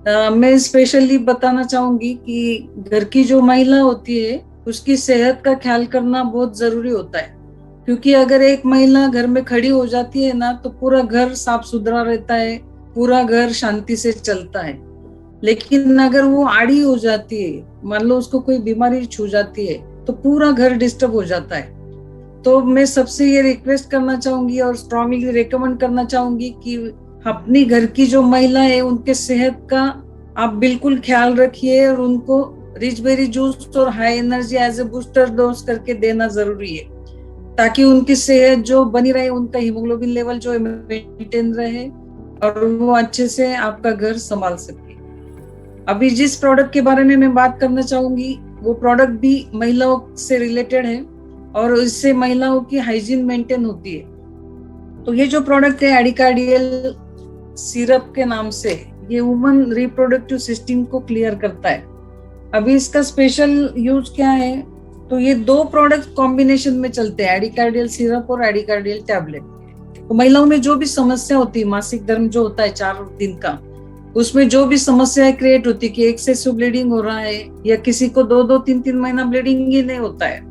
मैं स्पेशली बताना चाहूंगी कि घर की जो महिला होती है उसकी सेहत का ख्याल करना बहुत जरूरी होता है, क्योंकि अगर एक महिला घर में खड़ी हो जाती है ना तो पूरा घर साफ सुथरा रहता है, पूरा घर शांति से चलता है। लेकिन अगर वो आड़ी हो जाती है, मान लो उसको कोई बीमारी छू जाती है, तो पूरा घर डिस्टर्ब हो जाता है। तो मैं सबसे ये रिक्वेस्ट करना चाहूंगी और स्ट्रांगली रिकमेंड करना चाहूंगी कि अपनी घर की जो महिला है उनके सेहत का आप बिल्कुल ख्याल रखिए और उनको रिच बेरी जूस और high energy as a booster dose करके देना जरूरी है, ताकि उनकी सेहत जो बनी रहे, उनका हीमोग्लोबिन लेवल जो मेंटेन रहे और वो अच्छे से आपका घर संभाल सके। अभी जिस प्रोडक्ट के बारे में मैं बात करना चाहूंगी वो प्रोडक्ट भी महिलाओं से रिलेटेड है और इससे महिलाओं की हाइजीन मेंटेन होती है। तो ये जो प्रोडक्ट है एडिकार्डियल सिरप के नाम से, ये वुमन रिप्रोडक्टिव सिस्टम को क्लियर करता है। अभी इसका स्पेशल यूज क्या है, तो ये दो प्रोडक्ट कॉम्बिनेशन में चलते हैं, एडिकार्डियल सिरप और एडिकार्डियल टैबलेट। तो महिलाओं में जो भी समस्या होती है, मासिक धर्म जो होता है 4 दिन का, उसमें जो भी समस्याएं क्रिएट होती है कि एक्सेसिव ब्लीडिंग हो रहा है या किसी को 2-2, 3-3 महीना ब्लीडिंग ही नहीं होता है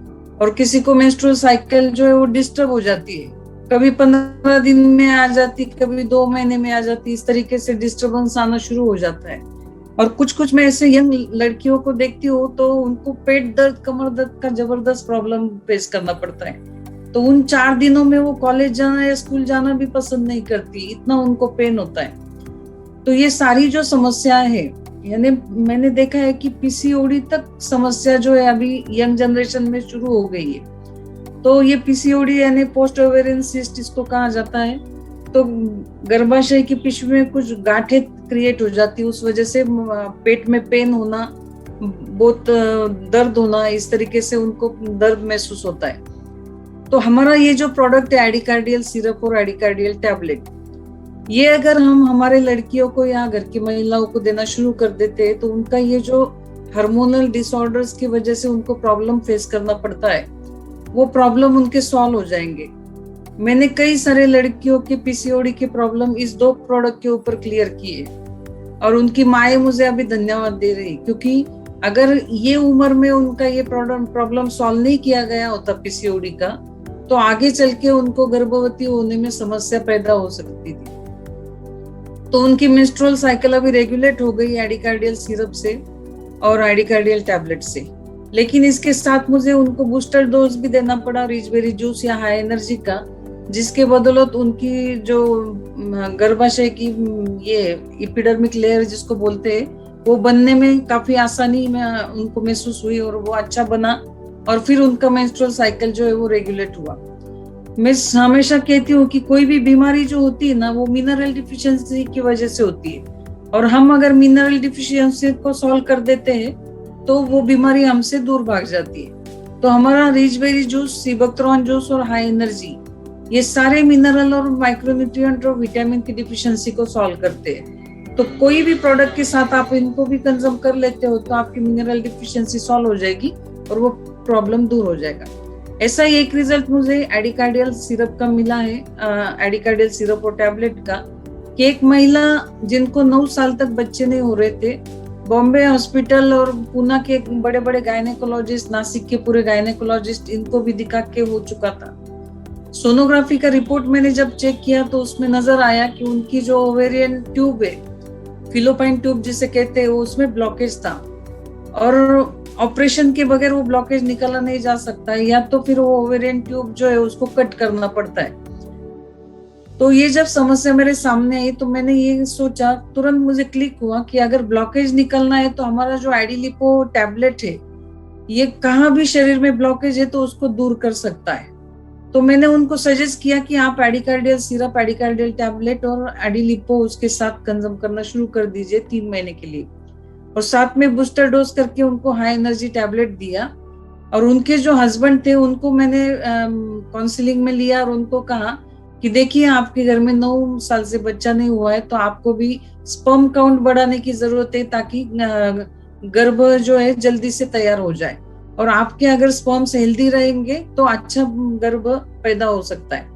और किसी को मेंस्ट्रुअल साइकिल जो है वो डिस्टर्ब हो जाती है, कभी 15 दिन में आ जाती, कभी 2 महीने में आ जाती, इस तरीके से डिस्टर्बेंस आना शुरू हो जाता है। और कुछ मैं ऐसे यंग लड़कियों को देखती हूँ तो उनको पेट दर्द, कमर दर्द का जबरदस्त प्रॉब्लम फेस करना पड़ता है। तो उन 4 दिनों में वो कॉलेज जाना या स्कूल जाना भी पसंद नहीं करती, इतना उनको पेन होता है। तो ये सारी जो समस्याएं है, यानी मैंने देखा है कि पीसीओडी तक समस्या जो है अभी यंग जनरेशन में शुरू हो गई है। तो ये पीसीओडी यानी पोस्ट ओवेरियन सिस्ट इसको कहा जाता है। तो गर्भाशय की पिशवी में कुछ गांठें क्रिएट हो जाती है, उस वजह से पेट में पेन होना, बहुत दर्द होना, इस तरीके से उनको दर्द महसूस होता है। तो हमारा ये जो प्रोडक्ट है एडिकार्डियल सिरप और एडिकार्डियल टैबलेट, ये अगर हम हमारे लड़कियों को या घर की महिलाओं को देना शुरू कर देते हैं तो उनका ये जो हार्मोनल डिसऑर्डर्स की वजह से उनको प्रॉब्लम फेस करना पड़ता है, वो प्रॉब्लम उनके सॉल्व हो जाएंगे। मैंने कई सारे लड़कियों के पीसीओडी के प्रॉब्लम इस 2 प्रोडक्ट के ऊपर क्लियर किए और उनकी माएँ मुझे अभी धन्यवाद दे रही, क्योंकि अगर ये उम्र में उनका ये प्रॉब्लम सॉल्व नहीं किया गया होता पीसीओडी का, तो आगे चल के उनको गर्भवती होने में समस्या पैदा हो सकती थी। तो उनकी मेंस्ट्रुअल साइकिल अभी रेगुलेट हो गई एडिकार्डियल सिरप से और एडिकार्डियल टैबलेट से। लेकिन इसके साथ मुझे उनको बूस्टर डोज भी देना पड़ा रिच बेरी जूस या हाई एनर्जी का, जिसके बदौलत उनकी जो गर्भाशय की ये एपिडर्मिक लेयर जिसको बोलते हैं, वो बनने में काफी आसानी में उनको महसूस हुई और वो अच्छा बना और फिर उनका मेंस्ट्रुअल साइकिल जो है वो रेगुलेट हुआ। मैं हमेशा कहती हूँ कि कोई भी बीमारी जो होती है ना, वो मिनरल डिफिशियंसी की वजह से होती है और हम अगर मिनरल डिफिशियंसी को सॉल्व कर देते हैं तो वो बीमारी हमसे दूर भाग जाती है। तो हमारा रिच बेरी जूस, सीबकथ्रॉन जूस और हाई एनर्जी, ये सारे मिनरल और माइक्रोन्यूट्रिएंट और विटामिन की डिफिशियंसी को सॉल्व करते हैं। तो कोई भी प्रोडक्ट के साथ आप इनको भी कंज्यूम कर लेते हो तो आपकी मिनरल डिफिशियंसी सॉल्व हो जाएगी और वो प्रॉब्लम दूर हो जाएगा। ऐसा ही एक रिजल्ट मुझे एडिकार्डियल सिरप का मिला है, एडिकार्डियल सिरप और टैबलेट का, कि एक महिला जिनको 9 साल तक बच्चे नहीं हो रहे थे, बॉम्बे हॉस्पिटल और पूना के बड़े बड़े गायनेकोलॉजिस्ट, नासिक के पूरे गायनेकोलॉजिस्ट, इनको भी दिखा के हो चुका था। सोनोग्राफी का रिपोर्ट मैंने जब चेक किया तो उसमें नजर आया कि उनकी जो ओवेरियन ट्यूब है, फिलोपाइन ट्यूब जिसे कहते हैं, उसमें ब्लॉकेज था और ऑपरेशन के बगैर वो ब्लॉकेज निकाला नहीं जा सकता है, या तो फिर वो ओवेरियन ट्यूब जो है उसको कट करना पड़ता है। तो ये जब समस्या मेरे सामने आई तो मैंने ये सोचा, तुरंत मुझे क्लिक हुआ कि अगर ब्लॉकेज निकलना है तो हमारा जो एडिलिपो टैबलेट है, ये कहाँ भी शरीर में ब्लॉकेज है तो उसको दूर कर सकता है। तो मैंने उनको सजेस्ट किया कि आप एडिकार्डियल सिरप, एडिकार्डियल टैबलेट और एडिलिपो उसके साथ कंज्यूम करना शुरू कर दीजिए 3 महीने के लिए, और साथ में बूस्टर डोज करके उनको हाई एनर्जी टैबलेट दिया। और उनके जो हस्बैंड थे उनको मैंने काउंसलिंग में लिया और उनको कहा कि देखिए आपके घर में 9 साल से बच्चा नहीं हुआ है तो आपको भी स्पर्म काउंट बढ़ाने की जरूरत है, ताकि गर्भ जो है जल्दी से तैयार हो जाए, और आपके अगर स्पर्म्स हेल्दी रहेंगे तो अच्छा गर्भ पैदा हो सकता है।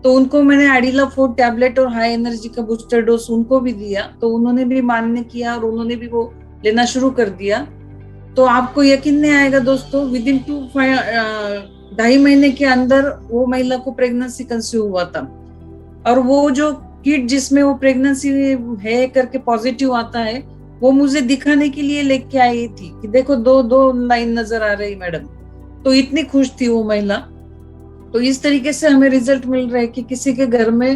तो उनको मैंने एडिला 4 टैबलेट और हाई एनर्जी का बूस्टर डोज उनको भी दिया, तो उन्होंने भी मान्य किया और उन्होंने भी वो लेना शुरू कर दिया। तो आपको यकीन नहीं आएगा दोस्तों, विद इन 2.5 महीने के अंदर वो महिला को प्रेगनेंसी कंसीव हुआ था। और वो जो किट जिसमें वो प्रेगनेंसी है करके पॉजिटिव आता है, वो मुझे दिखाने के लिए लेके आई थी कि देखो दो दो लाइन नजर आ रही मैडम। तो इतनी खुश थी वो महिला। तो इस तरीके से हमें रिजल्ट मिल रहा है कि किसी के घर में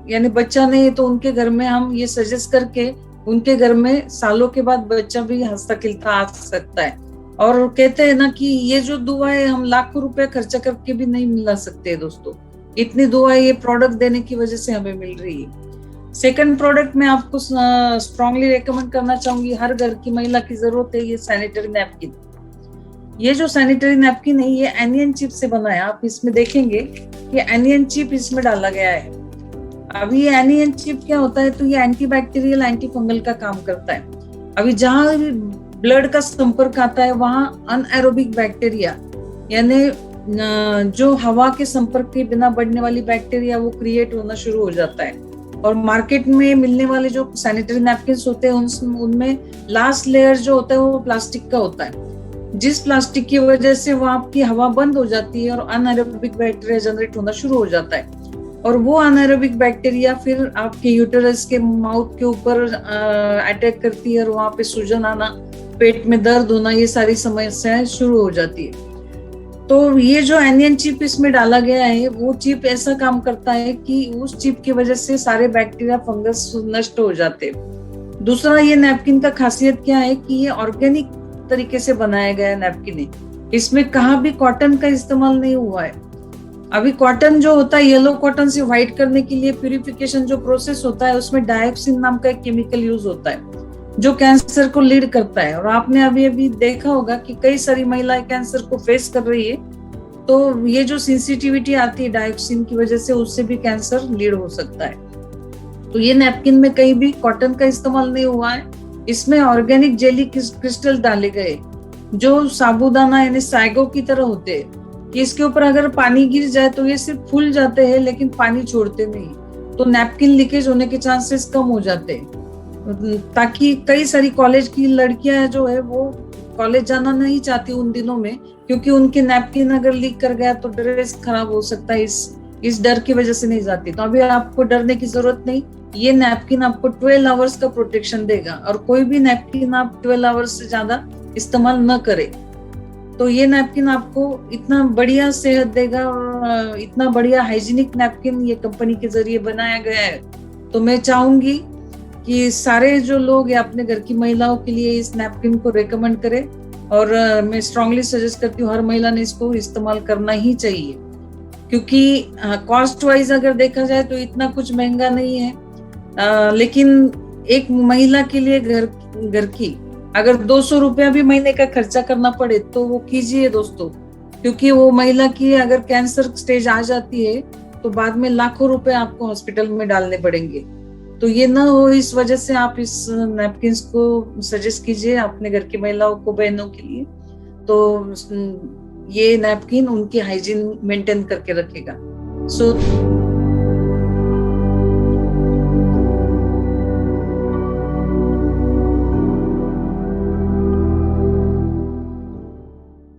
यानी बच्चा नहीं है तो उनके घर में हम ये सजेस्ट करके उनके घर में सालों के बाद बच्चा भी हंसता खिलता आ सकता है। और कहते हैं ना कि ये जो दुआ है हम लाखों रुपए खर्चा करके भी नहीं मिला सकते दोस्तों, इतनी दुआ ये प्रोडक्ट देने की वजह से हमें मिल रही है। सेकंड प्रोडक्ट मैं आपको स्ट्रांगली रेकमेंड करना चाहूंगी, हर घर की महिला की जरूरत है, ये सैनिटरी नैपकिन। ये जो सैनिटरी नैपकिन है ये एनियन चिप से बना है। आप इसमें देखेंगे कि एनियन चिप इसमें डाला गया है। अब ये एनियन चिप क्या होता है, तो ये एंटीबैक्टीरियल एंटी फंगल का काम करता है। अभी जहां ब्लड का संपर्क आता है वहां अनएरोबिक बैक्टीरिया यानी जो हवा के संपर्क के बिना बढ़ने वाली बैक्टीरिया वो क्रिएट होना शुरू हो जाता है। और मार्केट में मिलने वाले जो सैनिटरी नैपकिन होते हैं उनमें लास्ट लेयर जो होता है वो प्लास्टिक का होता है, जिस प्लास्टिक की वजह से वो आपकी हवा बंद हो जाती है और अनएरोबिक बैक्टीरिया जनरेट होना शुरू हो जाता है। और वो अनएरोबिक बैक्टीरिया फिर आपके यूटेरस के माउथ के ऊपर अटैक करती है और वहां पे सूजन आना, पेट में दर्द होना, ये सारी समस्याएं शुरू हो जाती है। तो ये जो एनियन चिप इसमें डाला गया है वो चिप ऐसा काम करता है कि उस चिप की वजह से सारे बैक्टीरिया फंगस नष्ट हो जाते हैं। दूसरा, ये नैपकिन का खासियत क्या है कि ये ऑर्गेनिक तरीके से बनाया गया नैपकिन है। इसमें कहाँ भी कॉटन का इस्तेमाल नहीं हुआ है। अभी कॉटन जो होता है येलो कॉटन से व्हाइट करने के लिए प्यूरिफिकेशन जो प्रोसेस होता है उसमें डायोक्सिन नाम का एक केमिकल यूज होता है जो कैंसर को लीड करता है। और आपने अभी अभी देखा होगा कि कई सारी महिलाएं कैंसर को फेस कर रही है, तो ये जो सेंसिटिविटी आती है डायोक्सिन की वजह से उससे भी कैंसर लीड हो सकता है। तो ये नैपकिन में कहीं भी कॉटन का इस्तेमाल नहीं हुआ है। इसमें ऑर्गेनिक जेली क्रिस्टल डाले गए जो साबूदाना यानी सैगो की तरह होते हैं कि इसके ऊपर अगर पानी गिर जाए तो ये सिर्फ फूल जाते हैं लेकिन पानी छोड़ते नहीं, तो नैपकिन लीकेज होने के चांसेस कम हो जाते हैं। ताकि कई सारी कॉलेज की लड़कियां जो है वो कॉलेज जाना नहीं चाहती उन दिनों में, क्योंकि उनके नैपकिन अगर लीक कर गया तो ड्रेस खराब हो सकता है, इस डर की वजह से नहीं जाती। तो अभी आपको डरने की जरूरत नहीं, ये नैपकिन आपको 12 आवर्स का प्रोटेक्शन देगा और कोई भी नैपकिन आप 12 आवर्स से ज्यादा इस्तेमाल न करें। तो ये नैपकिन आपको इतना बढ़िया सेहत देगा और इतना बढ़िया हाइजीनिक नैपकिन ये कंपनी के जरिए बनाया गया है। तो मैं चाहूंगी कि सारे जो लोग अपने घर की महिलाओं के लिए इस नैपकिन को रेकमेंड करें और मैं स्ट्रांगली सजेस्ट करती हूँ हर महिला ने इसको इस्तेमाल करना ही चाहिए, क्योंकि कॉस्ट वाइज अगर देखा जाए तो इतना कुछ महंगा नहीं है। लेकिन एक महिला के लिए घर की अगर 200 रुपया भी महीने का खर्चा करना पड़े तो वो कीजिए दोस्तों, क्योंकि वो महिला की अगर कैंसर स्टेज आ जाती है तो बाद में लाखों रुपए आपको हॉस्पिटल में डालने पड़ेंगे। तो ये ना हो, इस वजह से आप इस नैपकिन्स को सजेस्ट कीजिए अपने घर की महिलाओं को, बहनों के लिए। तो ये नैपकिन उनकी हाइजीन मेंटेन करके रखेगा। सो